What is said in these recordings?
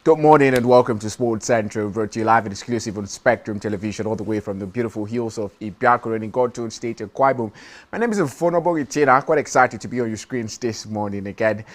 Good morning and welcome to Sports Central, brought to you live and exclusive on Spectrum Television, all the way from the beautiful hills of Ibadan in Godtown State of Kwaibum. My name is Fonobo Itina. Quite excited to be on your screens this morning again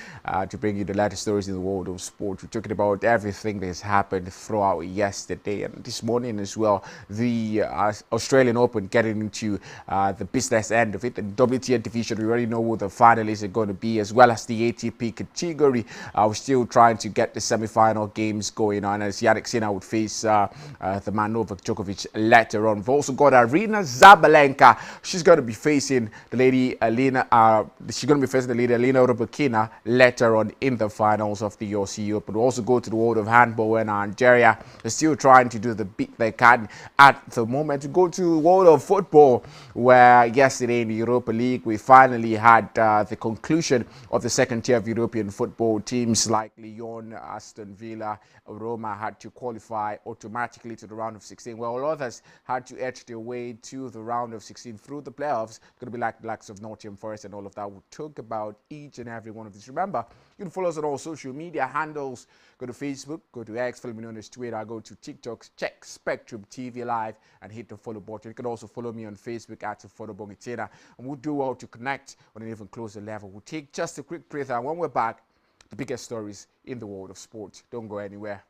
to bring you the latest stories in the world of sport. We're talking about everything that has happened throughout yesterday and this morning as well. The Australian Open getting into the business end of it. The WTA division, we already know who the finalists are going to be, as well as the ATP category. We're still trying to get the semi-final games going on as Jannik Sinner would face the man Novak Djokovic later on. We've also got Arina Zabalenka. She's going to be facing the lady Elena. Elena Rybakina later on in the finals of the Aussie Open. We'll also go to the world of handball, where Nigeria is still trying to do the bit they can at the moment. To go to the world of football, where yesterday in the Europa League we finally had the conclusion of the second tier of European football. Teams like Lyon, Aston Villa, Roma had to qualify automatically to the round of 16, while others had to edge their way to the round of 16 through the playoffs. Going to be like the likes of Nottingham Forest and all of that. We'll talk about each and every one of these. Remember, you can follow us on all social media handles. Go to Facebook, go to X, follow me on Twitter, go to TikTok, check Spectrum TV Live and hit the follow button. You can also follow me on Facebook at Fonobongitina, and we'll do well to connect on an even closer level. We'll take just a quick breath, and when we're back, the biggest stories in the world of sport. Don't go anywhere.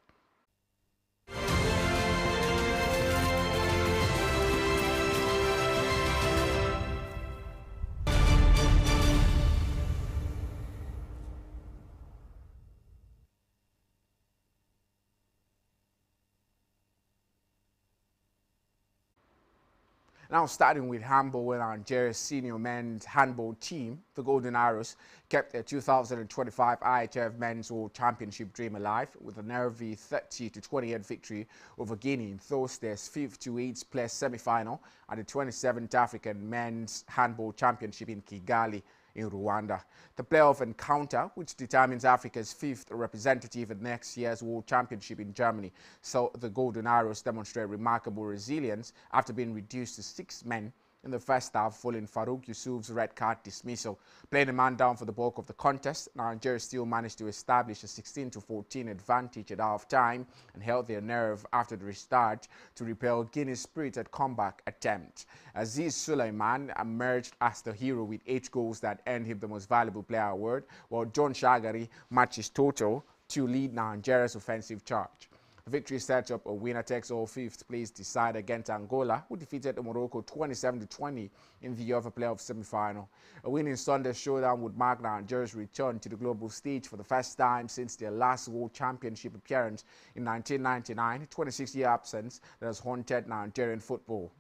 Now starting with handball, where Nigeria's senior men's handball team, the Golden Arrows, kept their 2025 IHF Men's World Championship dream alive with a nervy 30-28 victory over Guinea in Thursday's 5-8 place semi-final at the 27th African Men's Handball Championship in Kigali in Rwanda. The playoff encounter, which determines Africa's fifth representative at next year's World Championship in Germany, saw the Golden Arrows demonstrate remarkable resilience after being reduced to 6 men in the first half following Farouk Yusuf's red card dismissal. Playing a man down for the bulk of the contest, Nigeria still managed to establish a 16-14 advantage at half-time and held their nerve after the restart to repel Guinea's spirited comeback attempt. Aziz Suleiman emerged as the hero with 8 goals that earned him the Most Valuable Player award, while John Shagari matched his total to lead Nigeria's offensive charge. The victory sets up a winner-takes-all fifth-place decider against Angola, who defeated Morocco 27-20 in the other playoff semi-final. A win in Sunday's showdown would mark Nigeria's return to the global stage for the first time since their last World Championship appearance in 1999, a 26-year absence that has haunted Nigerian football.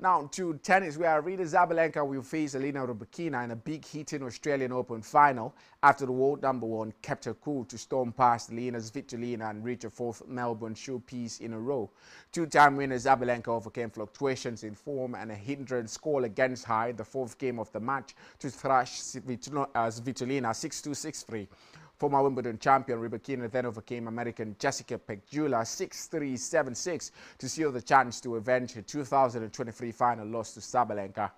Now to tennis, where Arina Zabalenka will face Elena Rybakina in a big-hitting Australian Open final after the world number one kept her cool to storm past Lena's Svitolina and reach a 4th Melbourne showpiece in a row. Two-time winner Zabalenka overcame fluctuations in form and a hindrance call against her in the 4th game of the match to thrash Svitolina 6-2, 6-3. Former Wimbledon champion Rybakina then overcame American Jessica Pegula 6-3, 7-6 to seal the chance to avenge her 2023 final loss to Zabalenka.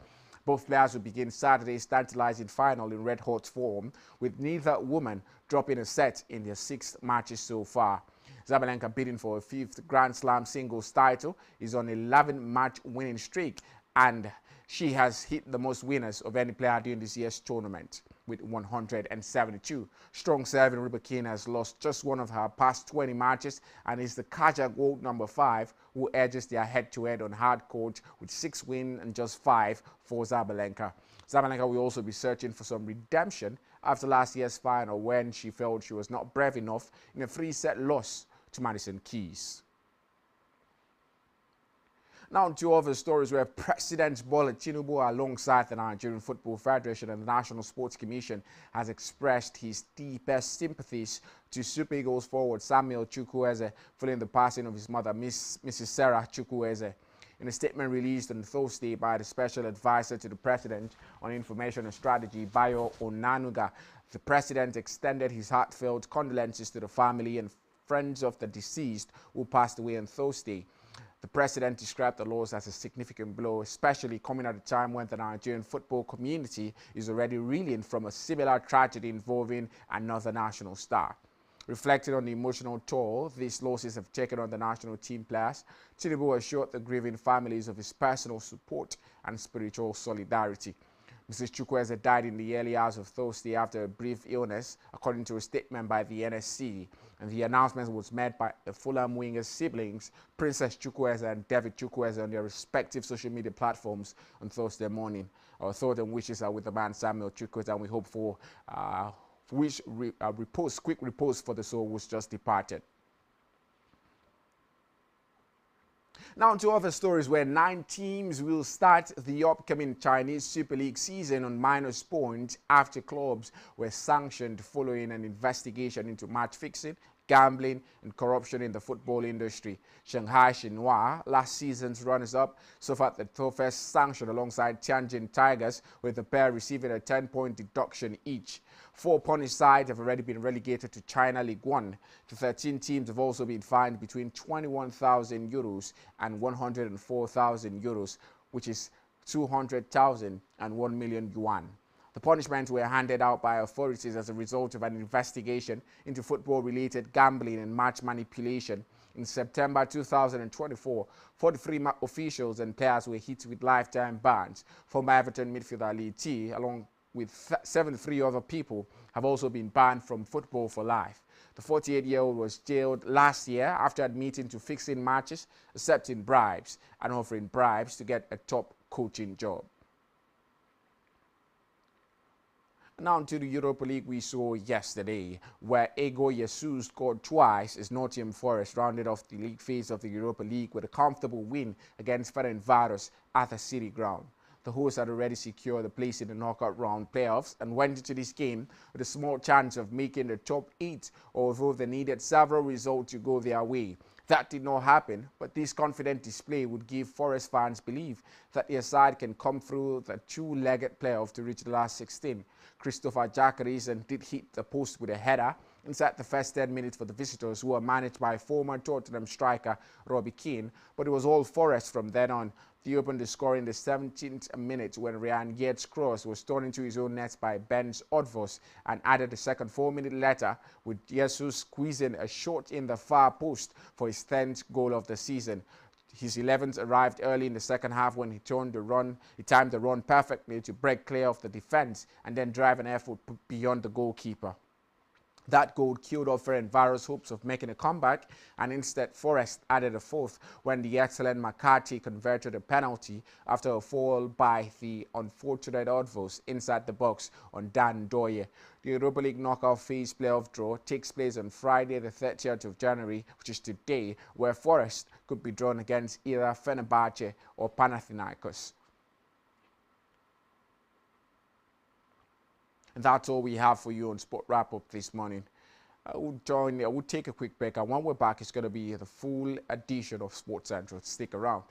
Both players will begin Saturday's tantalizing final in red-hot form, with neither woman dropping a set in their 6 matches so far. Zabalenka, bidding for a 5th Grand Slam singles title, is on an 11-match winning streak, and she has hit the most winners of any player during this year's tournament with 172. Strong serving Rybakina has lost just one of her past 20 matches and is the Kajak world number 5 who edges their head-to-head on hard court with 6 wins and just 5 for Zabalenka. Zabalenka will also be searching for some redemption after last year's final when she felt she was not brave enough in a 3-set loss to Madison Keys. Now to other stories, where President Bola Tinubu, alongside the Nigerian Football Federation and the National Sports Commission, has expressed his deepest sympathies to Super Eagles forward Samuel Chukwueze following the passing of his mother, Mrs. Sarah Chukwueze. In a statement released on Thursday by the Special Advisor to the President on Information and Strategy, Bayo Onanuga, the President extended his heartfelt condolences to the family and friends of the deceased who passed away on Thursday. The president described the loss as a significant blow, especially coming at a time when the Nigerian football community is already reeling from a similar tragedy involving another national star. Reflecting on the emotional toll these losses have taken on the national team players, Tinubu assured the grieving families of his personal support and spiritual solidarity. Mrs. Chukwueze died in the early hours of Thursday after a brief illness, according to a statement by the NSC. And the announcement was made by the Fulham Wingers' siblings, Princess Chukwueze and David Chukwueze, on their respective social media platforms on Thursday morning. Our thoughts and wishes are with the man Samuel Chukwueze, and we hope for quick repose for the soul who's just departed. Now to other stories where 9 teams will start the upcoming Chinese Super League season on minus points after clubs were sanctioned following an investigation into match fixing, gambling and corruption in the football industry. Shanghai Shenhua, last season's runners-up, suffered the toughest sanction alongside Tianjin Tigers, with the pair receiving a 10-point deduction each. 4 punished sides have already been relegated to China League 1. The 13 teams have also been fined between 21,000 euros and 104,000 euros, which is 200,000 and 1 million yuan. The punishments were handed out by authorities as a result of an investigation into football-related gambling and match manipulation. In September 2024, 43 officials and players were hit with lifetime bans. Former Everton midfielder Lee T, along with 73 other people, have also been banned from football for life. The 48-year-old was jailed last year after admitting to fixing matches, accepting bribes, and offering bribes to get a top coaching job. Now to the Europa League we saw yesterday, where Ego Jesus scored twice as Nottingham Forest rounded off the league phase of the Europa League with a comfortable win against Ferencváros at the City Ground. The hosts had already secured a place in the knockout round playoffs and went into this game with a small chance of making the top 8, although they needed several results to go their way. That did not happen, but this confident display would give Forest fans belief that their side can come through the 2-legged playoff to reach the last 16. Christopher Jackarisen did hit the post with a header inside the first 10 minutes for the visitors, who were managed by former Tottenham striker Robbie Keane, but it was all Forest from then on. He opened the score in the 17th minute when Ryan Yates' cross was torn into his own net by Ben's Odvos, and added the second 4 minutes later, with Jesus squeezing a shot in the far post for his 10th goal of the season. His 11th arrived early in the second half when he timed the run perfectly to break clear of the defense and then drive an effort beyond the goalkeeper. That goal killed off Ferencváros' hopes of making a comeback, and instead Forest added a fourth when the excellent McCarthy converted a penalty after a fall by the unfortunate Odvos inside the box on Dan Doye. The Europa League knockout phase playoff draw takes place on Friday the 30th of January, which is today, where Forest could be drawn against either Fenerbahce or Panathinaikos. And that's all we have for you on Sport Wrap Up this morning. I will take a quick break, and when we're back, it's going to be the full edition of Sports Central. Stick around.